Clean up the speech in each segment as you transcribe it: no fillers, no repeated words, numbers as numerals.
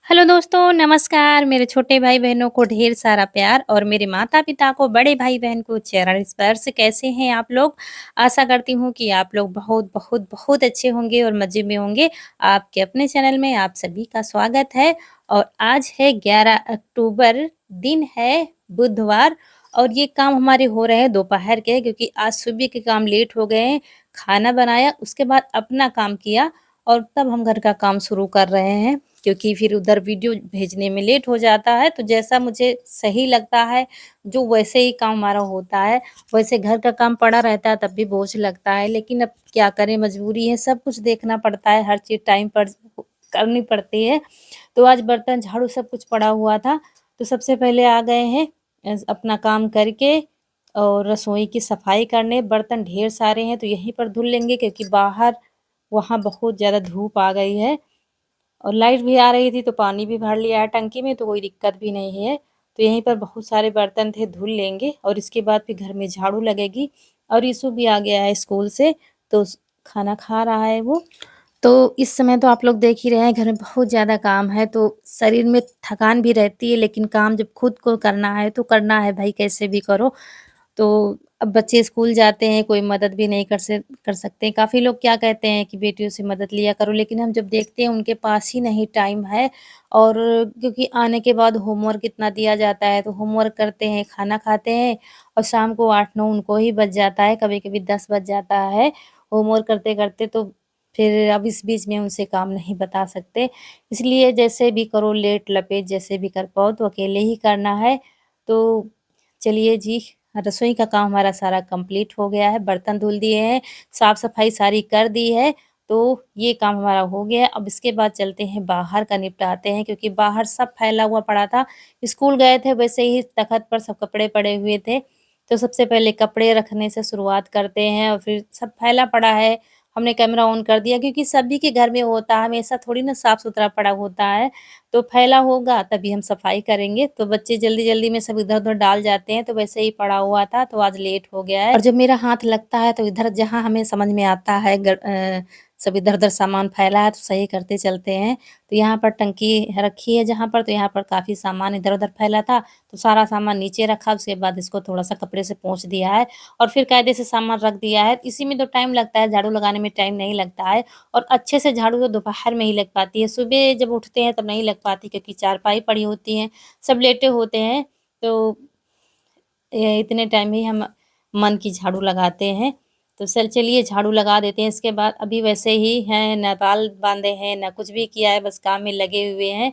Hello दोस्तों, नमस्कार। मेरे छोटे भाई-बहनों को ढेर सारा प्यार और मेरे माता-पिता को, बड़े भाई-बहन को चरण स्पर्श। कैसे हैं आप लोग? आशा करती हूँ कि आप लोग बहुत, बहुत, बहुत अच्छे होंगे और मज़े में होंगे। आपके अपने चैनल में आप सभी का स्वागत है और आज है 11 अक्टूबर, दिन है बुधवार और ये काम हमारे हो रहे हैं दोपहर के क्योंकि आज सुबह के काम लेट हो गए हैं। खाना बनाया, उसके बाद अपना काम किया और तब हम घर का काम शुरू कर रहे हैं। क्योंकि फिर उधर वीडियो भेजने में लेट हो जाता है, तो जैसा मुझे सही लगता है, जो वैसे ही काम हमारा होता है। वैसे घर का काम पड़ा रहता है तब भी बोझ लगता है, लेकिन अब क्या करें, मजबूरी है, सब कुछ देखना पड़ता है, हर चीज़ टाइम पर करनी पड़ती है। तो आज बर्तन, झाड़ू सब कुछ पड़ा हुआ था, तो सबसे पहले आ गए हैं अपना काम करके और रसोई की सफाई करने। बर्तन ढेर सारे हैं, तो यहीं पर धुल लेंगे क्योंकि बाहर वहाँ बहुत ज़्यादा धूप आ गई है। और लाइट भी आ रही थी तो पानी भी भर लिया है टंकी में, तो कोई दिक्कत भी नहीं है। तो यहीं पर बहुत सारे बर्तन थे, धुल लेंगे और इसके बाद फिर घर में झाड़ू लगेगी। और यीशु भी आ गया है स्कूल से, तो खाना खा रहा है वो। तो इस समय तो आप लोग देख ही रहे हैं, घर में बहुत ज़्यादा काम है, तो शरीर में थकान भी रहती है, लेकिन काम जब खुद को करना है तो करना है भाई, कैसे भी करो। तो अब बच्चे स्कूल जाते हैं, कोई मदद भी नहीं कर सकते। काफ़ी लोग क्या कहते हैं कि बेटियों से मदद लिया करो, लेकिन हम जब देखते हैं उनके पास ही नहीं टाइम है और क्योंकि आने के बाद होमवर्क इतना दिया जाता है, तो होमवर्क करते हैं, खाना खाते हैं और शाम को 8-9 उनको ही बज जाता है, कभी-कभी 10 बज जाता है होमवर्क करते-करते। तो फिर अब इस बीच में उनसे काम नहीं बता सकते। इसलिए जैसे भी करो, लेट-लपेट जैसे भी कर पाओ तो अकेले ही करना है। तो चलिए जी, रसोई का काम हमारा सारा कंप्लीट हो गया है, बर्तन धुल दिए हैं, साफ-सफाई सारी कर दी है, तो ये काम हमारा हो गया है। अब इसके बाद चलते हैं बाहर का निपटाते हैं क्योंकि बाहर सब फैला हुआ पड़ा था। स्कूल गए थे वैसे ही तख़्त पर सब कपड़े पड़े हुए थे, तो सबसे पहले कपड़े रखने से शुरुआत करते हैं और फिर सब फैला पड़ा है। हमने कैमरा ऑन कर दिया क्योंकि सभी के घर में होता है, हमेशा थोड़ी ना साफ-सुथरा पड़ा होता है। तो फैला होगा तभी हम सफाई करेंगे। तो बच्चे जल्दी-जल्दी में सब इधर-उधर डाल जाते हैं, तो वैसे ही पड़ा हुआ था, तो आज लेट हो गया है। और जब मेरा हाथ लगता है तो इधर जहाँ हमें समझ में आता है सब इधर-उधर सामान फैला है तो सही करते चलते हैं। तो यहाँ पर टंकी रखी है जहाँ पर, तो यहाँ पर काफ़ी सामान इधर-उधर फैला था, तो सारा सामान नीचे रखा, उसके बाद इसको थोड़ा-सा कपड़े से पोंछ दिया है और फिर कायदे से सामान रख दिया है। इसी में तो टाइम लगता है, झाड़ू लगाने में टाइम नहीं लगता है। और अच्छे से झाड़ू तो दोपहर में ही लग पाती है, सुबह जब उठते हैं तब नहीं लग पाती क्योंकि चारपाई पड़ी होती हैं, सब लेटे होते हैं, तो इतने टाइम ही हम मन की झाड़ू लगाते हैं। तो चलिए झाड़ू लगा देते हैं, इसके बाद अभी वैसे ही हैं, ना बाल बाँधे हैं, ना कुछ भी किया है, बस काम में लगे हुए हैं।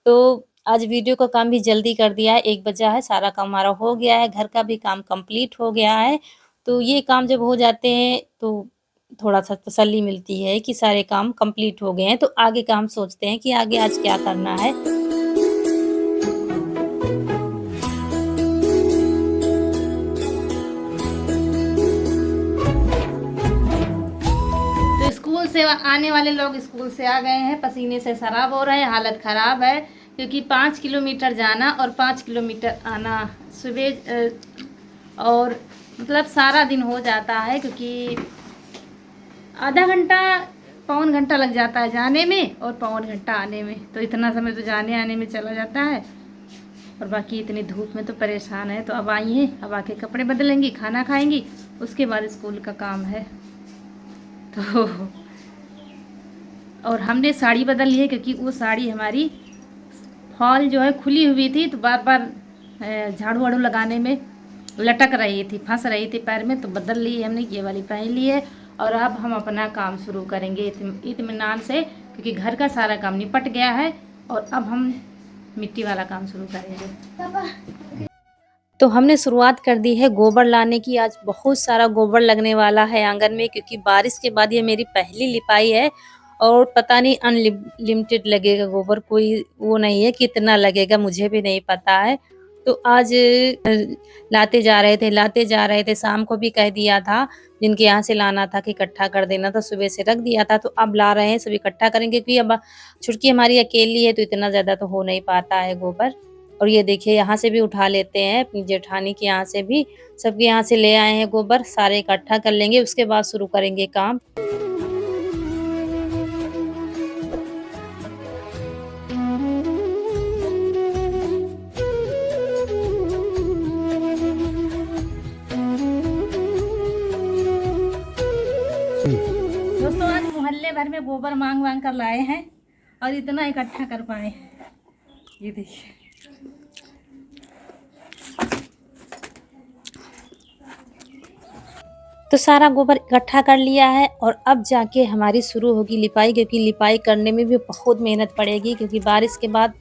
तो आज वीडियो का काम भी जल्दी कर दिया है, 1 बजा है, सारा काम हमारा हो गया है, घर का भी काम कंप्लीट हो गया है। तो ये काम जब हो जाते हैं तो थोड़ा-सा तसल्ली मिलती है कि सारे काम कंप्लीट हो गए हैं, तो आगे का हम सोचते हैं कि आगे आज क्या करना है। तो स्कूल से आने वाले लोग स्कूल से आ गए हैं, पसीने से सराब हो रहे हैं, हालत ख़राब है क्योंकि 5 किलोमीटर जाना और 5 किलोमीटर आना सुबह और मतलब सारा दिन हो जाता है क्योंकि आधा घंटा, पौन घंटा लग जाता है जाने में और पौन घंटा आने में, तो इतना समय तो जाने आने में चला जाता है और बाकी इतनी धूप में तो परेशान है। तो अब आई हैं, अब आके कपड़े बदलेंगी, खाना खाएंगी, उसके बाद स्कूल का काम है। तो और हमने साड़ी बदल ली है क्योंकि वो साड़ी हमारी फॉल जो है खुली हुई थी, तो बार बार झाड़ू वाड़ू लगाने में लटक रही थी, फंस रही थी पैर में, तो बदल ली हमने, ये वाली पहन ली है। और अब हम अपना काम शुरू करेंगे इत्मीनान से क्योंकि घर का सारा काम निपट गया है और अब हम मिट्टी वाला काम शुरू करेंगे। तो हमने शुरुआत कर दी है गोबर लाने की। आज बहुत सारा गोबर लगने वाला है आंगन में क्योंकि बारिश के बाद ये मेरी पहली लिपाई है और पता नहीं अनलिमिटेड लगेगा गोबर, कोई वो नहीं है कितना लगेगा, मुझे भी नहीं पता है। तो आज लाते जा रहे थे, शाम को भी कह दिया था जिनके यहाँ से लाना था कि इकट्ठा कर देना, तो सुबह से रख दिया था, तो अब ला रहे हैं, सब इकट्ठा करेंगे क्योंकि अब छुटकी हमारी अकेली है तो इतना ज़्यादा तो हो नहीं पाता है गोबर। और ये देखिए यहाँ से भी उठा लेते हैं, अपनी जेठानी के यहाँ से भी, सबके यहाँ से ले आए हैं गोबर, सारे इकट्ठा कर लेंगे, उसके बाद शुरू करेंगे काम। भर में गोबर मांग कर लाए हैं और इतना इकट्ठा कर पाए। ये देखिए। तो सारा गोबर इकट्ठा कर लिया है और अब जाके हमारी शुरू होगी लिपाई, क्योंकि लिपाई करने में भी बहुत मेहनत पड़ेगी, क्योंकि बारिश के बाद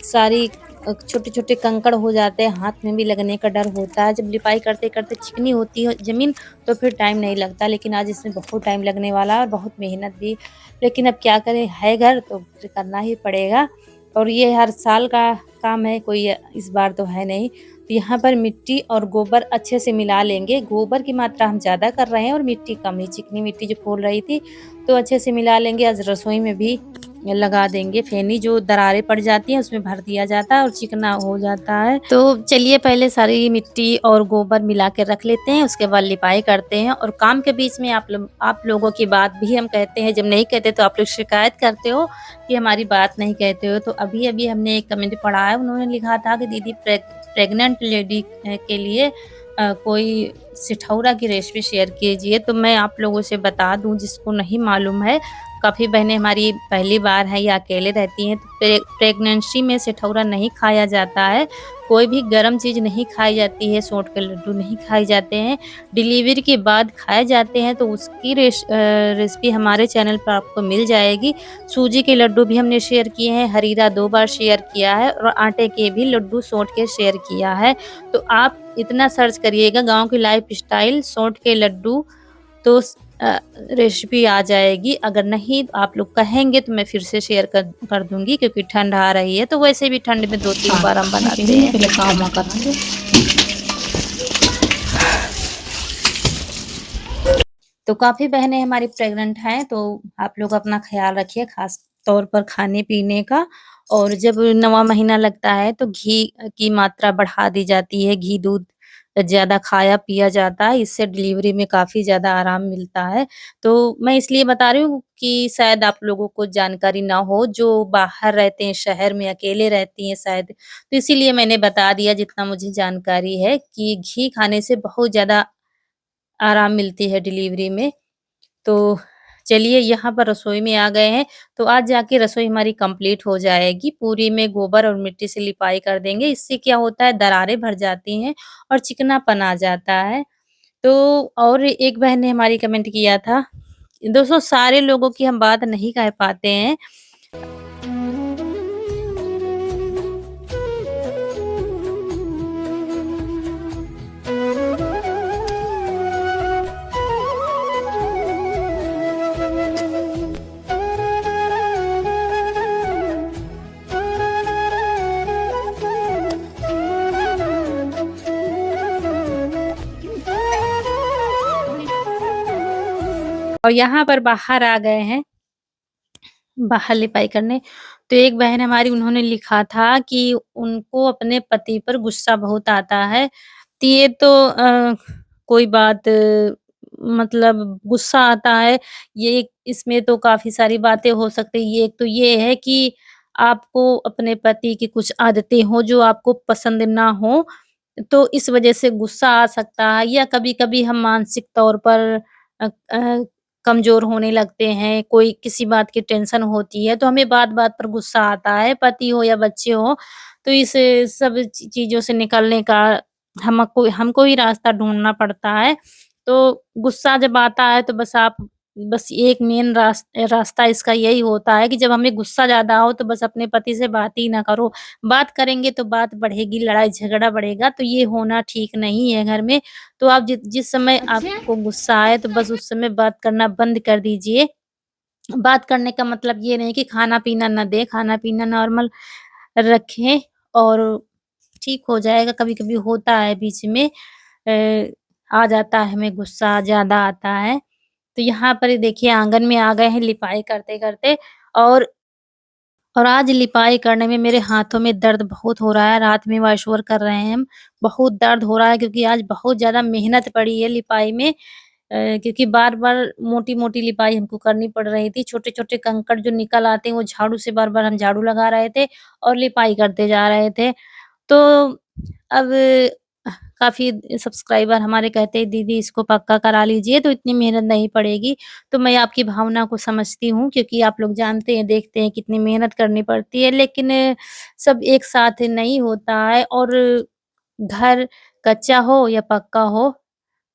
सारी छोटे-छोटे कंकड़ हो जाते हैं, हाथ में भी लगने का डर होता है। जब लिपाई करते-करते चिकनी होती है ज़मीन तो फिर टाइम नहीं लगता, लेकिन आज इसमें बहुत टाइम लगने वाला है और बहुत मेहनत भी। लेकिन अब क्या करें, है घर तो फिर करना ही पड़ेगा और ये हर साल का काम है, कोई इस बार तो है नहीं। तो यहाँ पर मिट्टी और गोबर अच्छे से मिला लेंगे। गोबर की मात्रा हम ज़्यादा कर रहे हैं और मिट्टी कम ही, चिकनी मिट्टी जो फूल रही थी, तो अच्छे से मिला लेंगे। आज रसोई में भी लगा देंगे। फेनी जो दरारें पड़ जाती हैं उसमें भर दिया जाता है और चिकना हो जाता है। तो चलिए पहले सारी मिट्टी और गोबर मिला के रख लेते हैं, उसके बाद लिपाई करते हैं। और काम के बीच में आप लोगों की बात भी हम कहते हैं, जब नहीं कहते तो आप लोग शिकायत करते हो कि हमारी बात नहीं कहते हो। तो अभी-अभी हमने एक कमेंट पढ़ा है, उन्होंने लिखा था कि दीदी प्रेग्नेंट लेडी के लिए कोई सिठौरा की रेसिपी शेयर कीजिए। तो मैं आप लोगों से बता दूं, जिसको नहीं मालूम है, काफ़ी बहनें हमारी पहली बार हैं या अकेले रहती हैं, तो प्रेगनेंसी में सिठौरा नहीं खाया जाता है। कोई भी गर्म चीज़ नहीं खाई जाती है, सोंठ के लड्डू नहीं खाए जाते हैं, डिलीवरी के बाद खाए जाते हैं। तो उसकी रेसिपी हमारे चैनल पर आपको मिल जाएगी। सूजी के लड्डू भी हमने शेयर किए हैं, हरीरा 2 बार शेयर किया है और आटे के भी लड्डू सोंठ के शेयर किया है। तो आप इतना सर्च करिएगा गाँव की लाइफ स्टाइल सोंठ के लड्डू, तो रेसिपी आ जाएगी। अगर नहीं आप लोग कहेंगे तो मैं फिर से शेयर कर दूँगी, क्योंकि ठंड आ रही है, तो वैसे भी ठंड में 2-3 बार हम बनाते हैं। पहले काम करेंगे। तो काफ़ी बहनें हमारी प्रेग्नेंट हैं, तो आप लोग अपना ख़्याल रखिए, ख़ास तौर पर खाने-पीने का। और जब 9वाँ महीना लगता है तो घी की मात्रा बढ़ा दी जाती है, घी-दूध ज़्यादा खाया पिया जाता है, इससे डिलीवरी में काफ़ी ज़्यादा आराम मिलता है। तो मैं इसलिए बता रही हूँ कि शायद आप लोगों को जानकारी ना हो, जो बाहर रहते हैं, शहर में अकेले रहती हैं शायद, तो इसीलिए मैंने बता दिया जितना मुझे जानकारी है कि घी खाने से बहुत ज़्यादा आराम मिलती है डिलीवरी में। तो चलिए यहाँ पर रसोई में आ गए हैं, तो आज जाके रसोई हमारी कंप्लीट हो जाएगी। पूरी में गोबर और मिट्टी से लिपाई कर देंगे, इससे क्या होता है दरारें भर जाती हैं और चिकनापन आ जाता है। तो और एक बहन ने हमारी कमेंट किया था, दोस्तों सारे लोगों की हम बात नहीं कह पाते हैं। और यहाँ पर बाहर आ गए हैं, बाहर लिपाई करने। तो एक बहन हमारी उन्होंने लिखा था कि उनको अपने पति पर गुस्सा बहुत आता है। तो ये तो कोई बात मतलब गुस्सा आता है, ये इसमें तो काफ़ी सारी बातें हो सकती हैं। ये एक तो ये है कि आपको अपने पति की कुछ आदतें हों जो आपको पसंद ना हो, तो इस वज़ह से गुस्सा आ सकता है, या कभी-कभी हम मानसिक तौर पर कमज़ोर होने लगते हैं, कोई किसी बात की टेंशन होती है, तो हमें बात-बात पर गुस्सा आता है, पति हो या बच्चे हों। तो इस सब चीज़ों से निकलने का हमको हमको ही रास्ता ढूँढना पड़ता है। तो गुस्सा जब आता है तो बस एक मेन रास्ता इसका यही होता है कि जब हमें गुस्सा ज़्यादा हो तो बस अपने पति से बात ही ना करो। बात करेंगे तो बात बढ़ेगी, लड़ाई-झगड़ा बढ़ेगा, तो ये होना ठीक नहीं है घर में। तो आप जिस समय अच्छा। आपको गुस्सा आए तो बस उस समय बात करना बंद कर दीजिए। बात करने का मतलब ये नहीं कि खाना-पीना ना दें, खाना-पीना नॉर्मल रखें और ठीक हो जाएगा। कभी-कभी होता है बीच में आ जाता है हमें गुस्सा ज़्यादा आता है। तो यहाँ पर ये देखिए आँगन में आ गए हैं लिपाई करते-करते, और आज लिपाई करने में मेरे हाथों में दर्द बहुत हो रहा है। रात में वॉइस ओवर कर रहे हैं हम। बहुत दर्द हो रहा है क्योंकि आज बहुत ज़्यादा मेहनत पड़ी है लिपाई में। क्योंकि बार-बार मोटी-मोटी लिपाई हमको करनी पड़ रही थी। छोटे-छोटे कंकड़ जो निकल आते हैं वो झाड़ू से बार-बार हम झाड़ू लगा रहे थे और लिपाई करते जा रहे थे। तो अब काफ़ी सब्सक्राइबर हमारे कहते हैं दीदी इसको पक्का करा लीजिए तो इतनी मेहनत नहीं पड़ेगी। तो मैं आपकी भावना को समझती हूँ क्योंकि आप लोग जानते हैं, देखते हैं कितनी मेहनत करनी पड़ती है लेकिन सब एक साथ नहीं होता है और घर कच्चा हो या पक्का हो,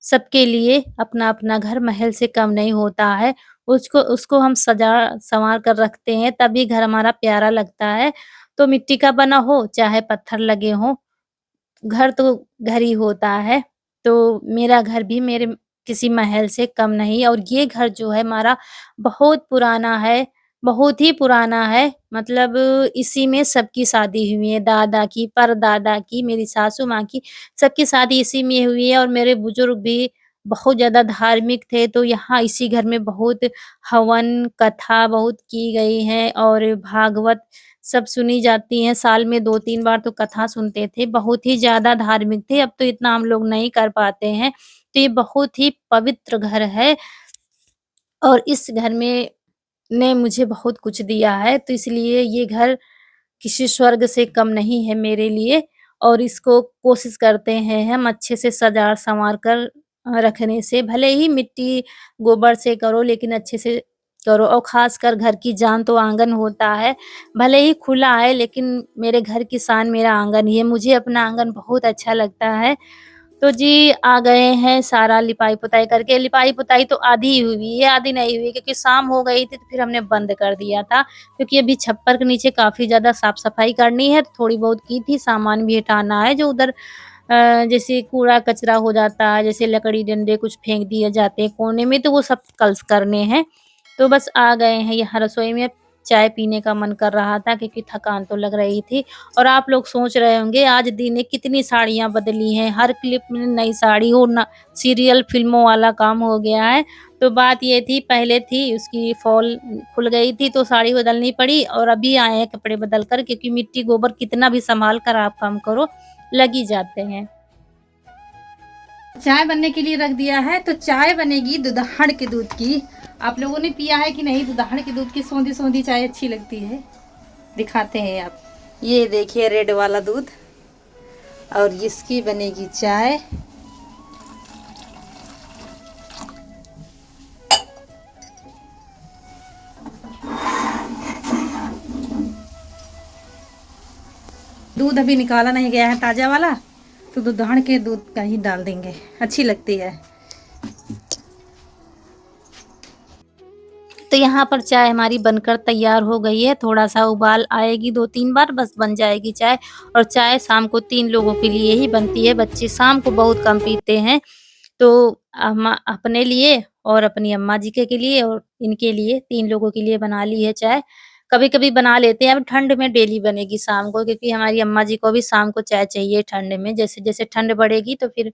सबके लिए अपना-अपना घर महल से कम नहीं होता है। उसको उसको हम सजा-संवार कर रखते हैं तभी घर हमारा प्यारा लगता है। तो मिट्टी का बना हो, चाहे पत्थर लगे हों, घर तो घर ही होता है। तो मेरा घर भी मेरे किसी महल से कम नहीं और ये घर जो है हमारा बहुत पुराना है, बहुत ही पुराना है। मतलब इसी में सबकी शादी हुई है, दादा की, परदादा की, मेरी सासू माँ की, सबकी शादी इसी में हुई है और मेरे बुजुर्ग भी बहुत ज़्यादा धार्मिक थे, तो यहाँ इसी घर में बहुत हवन, कथा बहुत की गई हैं और भागवत सब सुनी जाती हैं। साल में 2-3 बार तो कथा सुनते थे, बहुत ही ज़्यादा धार्मिक थे, अब तो इतना हम लोग नहीं कर पाते हैं। तो ये बहुत ही पवित्र घर है और इस घर में ने मुझे बहुत कुछ दिया है, तो इसलिए ये घर किसी स्वर्ग से कम नहीं है मेरे लिए और इसको कोशिश करते हैं हम अच्छे से सजा-संवार कर रखने से। भले ही मिट्टी, गोबर से करो लेकिन अच्छे से करो और ख़ासकर घर की जान तो आँगन होता है। भले ही खुला है लेकिन मेरे घर की शान मेरा आँगन ही है। मुझे अपना आँगन बहुत अच्छा लगता है। तो जी, आ गए हैं सारा लिपाई-पुताई करके, लिपाई-पुताई तो आधी ही हुई है, आधी नहीं हुई क्योंकि शाम हो गई थी तो फिर हमने बंद कर दिया था। क्योंकि अभी छप्पर के नीचे काफ़ी ज़्यादा साफ-सफाई करनी है, तो थोड़ी बहुत की थी, सामान भी हटाना है जो उधर जैसे कूड़ा-कचरा हो जाता है, जैसे लकड़ी डंडे कुछ फेंक दिए जाते हैं कोने में, तो वो सब कल करने हैं। तो बस आ गए हैं यहाँ रसोई में, चाय पीने का मन कर रहा था क्योंकि थकान तो लग रही थी। और आप लोग सोच रहे होंगे आज दी ने कितनी साड़ियाँ बदली हैं, हर क्लिप में नई साड़ी हो ना सीरियल फ़िल्मों वाला काम हो गया है। तो बात ये थी पहले थी उसकी फ़ॉल खुल गई थी तो साड़ी बदलनी पड़ी और अभी आए हैं कपड़े बदल कर क्योंकि मिट्टी गोबर कितना भी सँभाल कर आप काम करो, लग ही जाते हैं। चाय बनने के लिए रख दिया है तो चाय बनेगी दुधाड़ के दूध की। आप लोगों ने पिया है कि नहीं? दुधाड़ के दूध की सौंधी-सौंधी चाय अच्छी लगती है। दिखाते हैं आप। ये देखिए रेड वाला दूध और इसकी बनेगी चाय। दूध अभी निकाला नहीं गया है ताज़ा वाला, तो दुधाड़ के दूध का ही डाल देंगे, अच्छी लगती है। तो यहाँ पर चाय हमारी बनकर तैयार हो गई है, थोड़ा-सा उबाल आएगी 2-3 बार बस बन जाएगी चाय और चाय शाम को 3 लोगों के लिए ही बनती है, बच्चे शाम को बहुत कम पीते हैं। तो अपने लिए और अपनी अम्मा जी के लिए और इनके लिए 3 लोगों के लिए बना ली है चाय। कभी-कभी बना लेते हैं, अब ठंड में डेली बनेगी शाम को क्योंकि हमारी अम्मा जी को भी शाम को चाय चाहिए ठंड में, जैसे-जैसे ठंड बढ़ेगी तो फिर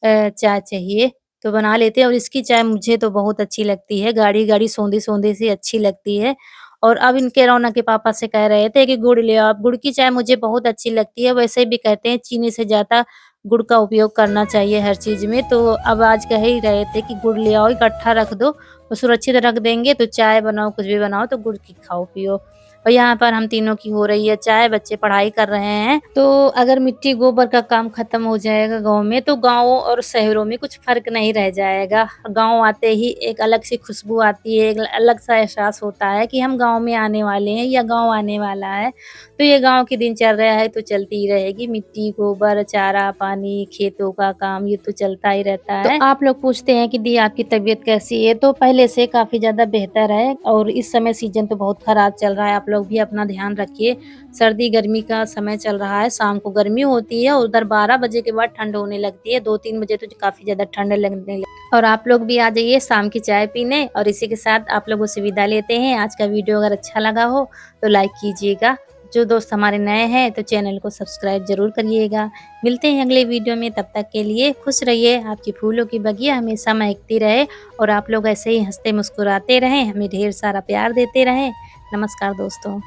चाय चाहिए, तो बना लेते हैं और इसकी चाय मुझे तो बहुत अच्छी लगती है, गाढ़ी-गाढ़ी, सोंधी-सोंधी सी अच्छी लगती है। और अब इनके रौनक के पापा से कह रहे थे कि गुड़ ले आओ, अब गुड़ की चाय मुझे बहुत अच्छी लगती है, वैसे भी कहते हैं चीनी से ज़्यादा गुड़ का उपयोग करना चाहिए हर चीज़ में, तो अब आज कह ही रहे थे कि गुड़ ले आओ, इकट्ठा रख दो, तो सुरक्षित रख देंगे तो चाय बनाओ, कुछ भी बनाओ तो गुड़ की खाओ पियो। और यहाँ पर हम तीनों की हो रही है चाय, बच्चे पढ़ाई कर रहे हैं। तो अगर मिट्टी गोबर का काम खत्म हो जाएगा गाँव में, तो गाँवों और शहरों में कुछ फ़र्क नहीं रह जाएगा। गाँव आते ही एक अलग सी खुशबू आती है, एक अलग सा एहसास होता है कि हम गाँव में आने वाले हैं या गाँव आने वाला है। तो ये गाँव की दिनचर्या है तो चलती ही रहेगी, मिट्टी, गोबर, चारा, पानी, खेतों का काम ये तो चलता ही रहता है। तो आप लोग पूछते हैं कि दी आपकी तबीयत कैसी है? तो पहले से काफ़ी ज़्यादा बेहतर है और इस समय सीज़न तो बहुत ख़राब चल रहा है, आप लोग भी अपना ध्यान रखिए। सर्दी-गर्मी का समय चल रहा है, शाम को गर्मी होती है और उधर 12 बजे के बाद ठंड होने लगती है, 2-3 बजे तो काफ़ी ज़्यादा ठंड लगने और आप लोग भी आ जाइए शाम की चाय पीने और इसी के साथ आप लोगों से विदा लेते हैं। आज का वीडियो अगर अच्छा लगा हो तो लाइक कीजिएगा। जो दोस्त हमारे नए हैं तो चैनल को सब्सक्राइब ज़रूर करिएगा। मिलते हैं अगले वीडियो में, तब तक के लिए खुश रहिए, आपकी फूलों की बगिया हमेशा महकती रहे और आप लोग ऐसे ही हँसते मुस्कुराते रहें, हमें ढेर सारा प्यार देते रहें। नमस्कार दोस्तों।